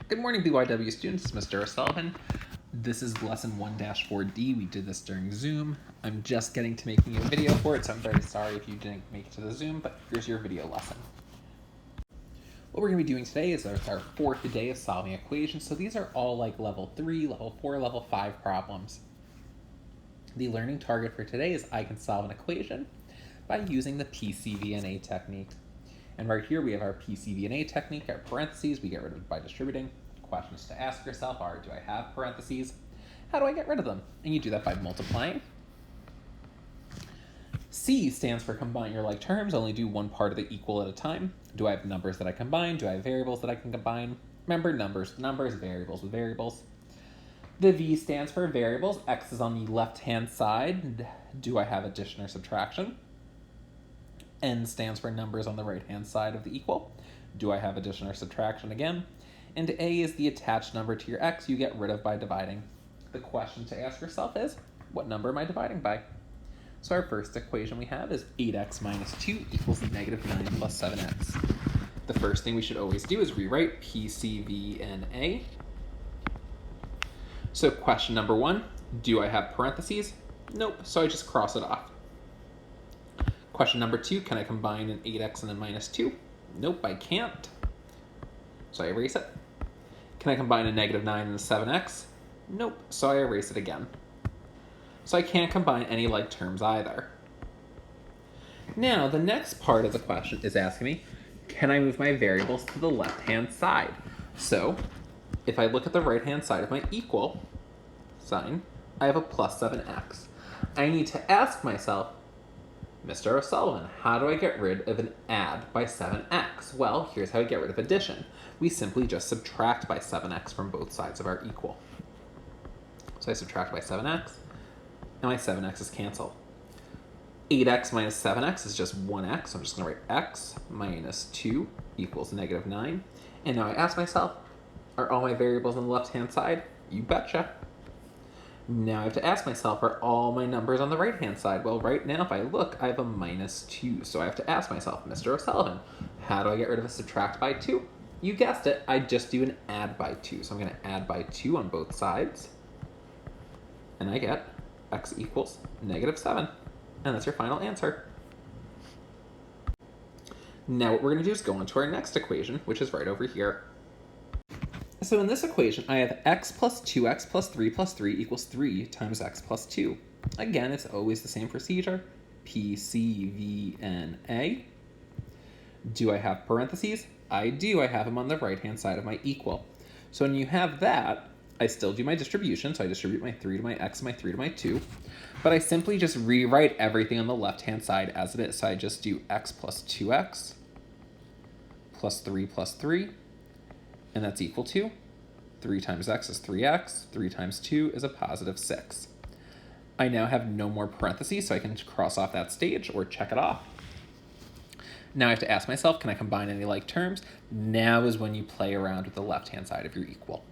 Good morning, BYW students. It's Mr. O'Sullivan. This is lesson 1-4D. We did this during Zoom. I'm just getting to making a video for it, so I'm very sorry if you didn't make it to the Zoom, but here's your video lesson. What we're going to be doing today is our fourth day of solving equations. So these are all like level 3, level 4, level 5 problems. The learning target for today is I can solve an equation by using the PCV&A technique. And right here we have our PCV&A technique, our parentheses, we get rid of it by distributing. Questions to ask yourself are, do I have parentheses? How do I get rid of them? And you do that by multiplying. C stands for combine your like terms, only do one part of the equal at a time. Do I have numbers that I combine? Do I have variables that I can combine? Remember, numbers, variables with variables. The V stands for variables. X is on the left-hand side. Do I have addition or subtraction? N stands for numbers on the right-hand side of the equal. Do I have addition or subtraction again? And A is the attached number to your X you get rid of by dividing. The question to ask yourself is, what number am I dividing by? So our first equation we have is 8x minus 2 equals negative 9 plus 7x. The first thing we should always do is rewrite PCV&A. So question number 1, do I have parentheses? Nope, so I just cross it off. Question number 2, can I combine an 8x and a minus 2? Nope, I can't. So I erase it. Can I combine a negative 9 and a 7x? Nope, so I erase it again. So I can't combine any like terms either. Now, the next part of the question is asking me, can I move my variables to the left-hand side? So, if I look at the right-hand side of my equal sign, I have a plus 7x. I need to ask myself, Mr. O'Sullivan, how do I get rid of an add by 7x? Well, here's how I get rid of addition. We simply just subtract by 7x from both sides of our equal. So I subtract by 7x, and my 7x's cancel. 8x minus 7x is just 1x, so I'm just going to write x minus 2 equals negative 9. And now I ask myself, are all my variables on the left-hand side? You betcha. Now I have to ask myself, are all my numbers on the right-hand side? Well, right now, if I look, I have a minus 2. So I have to ask myself, Mr. O'Sullivan, how do I get rid of a subtract by 2? You guessed it, I just do an add by 2. So I'm going to add by 2 on both sides. And I get x equals negative 7. And that's your final answer. Now what we're going to do is go on to our next equation, which is right over here. So in this equation, I have x plus 2x plus 3 plus 3 equals 3 times x plus 2. Again, it's always the same procedure. PCV&A. Do I have parentheses? I do. I have them on the right-hand side of my equal. So when you have that, I still do my distribution. So I distribute my 3 to my x, my 3 to my 2. But I simply just rewrite everything on the left-hand side as it is. So I just do x plus 2x plus 3 plus 3. And that's equal to 3 times x is 3x, 3 times 2 is a positive 6. I now have no more parentheses, so I can cross off that stage or check it off. Now I have to ask myself, can I combine any like terms? Now is when you play around with the left-hand side of your equal.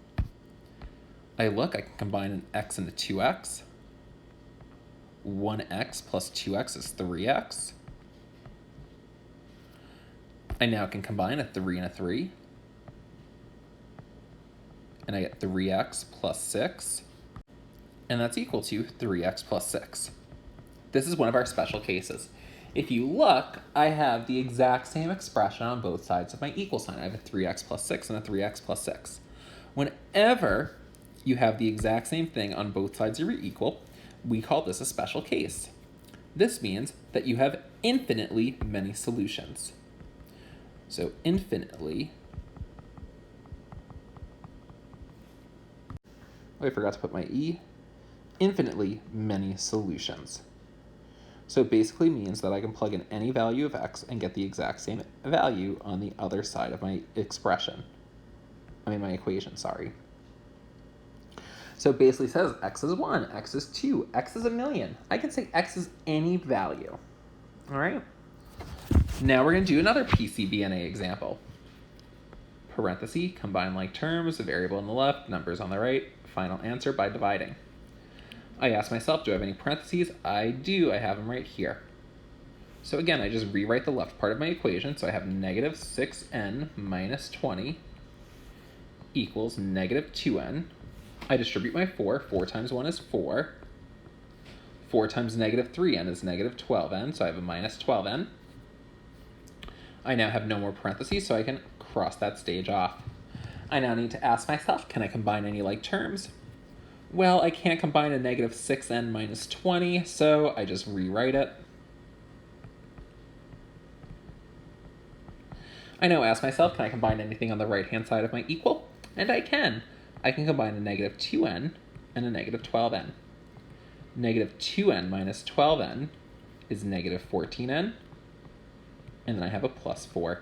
I can combine an x and a 2x. 1x plus 2x is 3x. I now can combine a 3 and a 3. And I get 3x plus 6, and that's equal to 3x plus 6. This is one of our special cases. If you look, I have the exact same expression on both sides of my equal sign. I have a 3x plus 6 and a 3x plus 6. Whenever you have the exact same thing on both sides of your equal, we call this a special case. This means that you have infinitely many solutions. So infinitely, I forgot to put my E, infinitely many solutions. So it basically means that I can plug in any value of x and get the exact same value on the other side of my my equation, sorry. So it basically says x is 1, x is 2, x is a million. I can say x is any value, all right? Now we're going to do another PCV&A example. Parenthesis, combine like terms, a variable on the left, numbers on the right, final answer by dividing. I ask myself, do I have any parentheses? I do, I have them right here. So again, I just rewrite the left part of my equation. So I have negative 6n minus 20 equals negative 2n. I distribute my 4. 4 times 1 is 4. 4 times negative 3n is negative 12n, so I have a minus 12n. I now have no more parentheses, so I can cross that stage off. I now need to ask myself, can I combine any like terms? Well, I can't combine a negative 6n minus 20, so I just rewrite it. I now ask myself, can I combine anything on the right-hand side of my equal? And I can. I can combine a negative 2n and a negative 12n. Negative 2n minus 12n is negative 14n, and then I have a plus 4.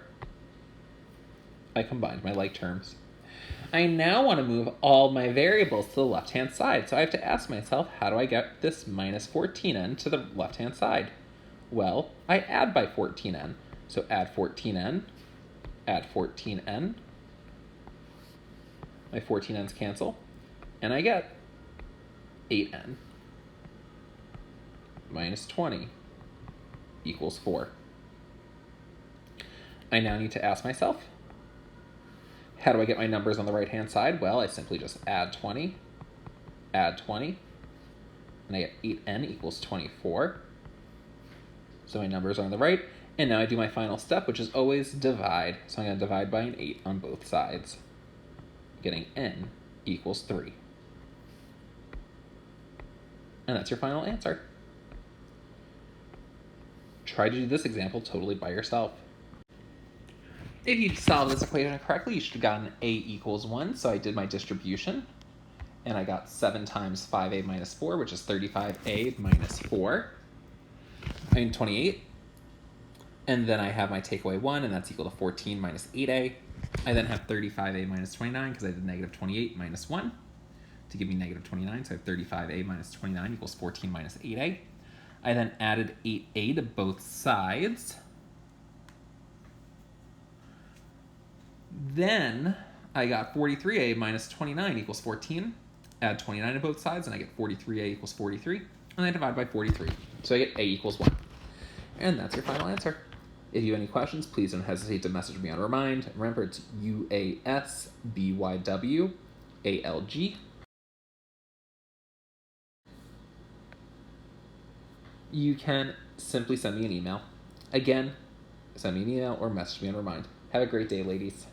I combined my like terms. I now want to move all my variables to the left-hand side, so I have to ask myself, how do I get this minus 14n to the left-hand side? Well, I add by 14n. So add 14n, add 14n. My 14n's cancel, and I get 8n minus 20 equals 4. I now need to ask myself, how do I get my numbers on the right-hand side? Well, I simply just add 20, and I get 8n equals 24. So my numbers are on the right, and now I do my final step, which is always divide. So I'm going to divide by an 8 on both sides, getting n equals 3. And that's your final answer. Try to do this example totally by yourself. If you solve this equation correctly, you should have gotten a equals 1, so I did my distribution, and I got 7 times 5a minus 4, which is 35a minus 4. 28. And then I have my takeaway 1, and that's equal to 14 minus 8a. I then have 35a minus 29, because I did negative 28 minus 1 to give me negative 29, so I have 35a minus 29 equals 14 minus 8a. I then added 8a to both sides. Then I got 43a minus 29 equals 14. Add 29 to both sides, and I get 43a equals 43. And I divide by 43. So I get a equals 1. And that's your final answer. If you have any questions, please don't hesitate to message me on Remind. Remember, it's UASBYWALG. You can simply send me an email. Again, send me an email or message me on Remind. Have a great day, ladies.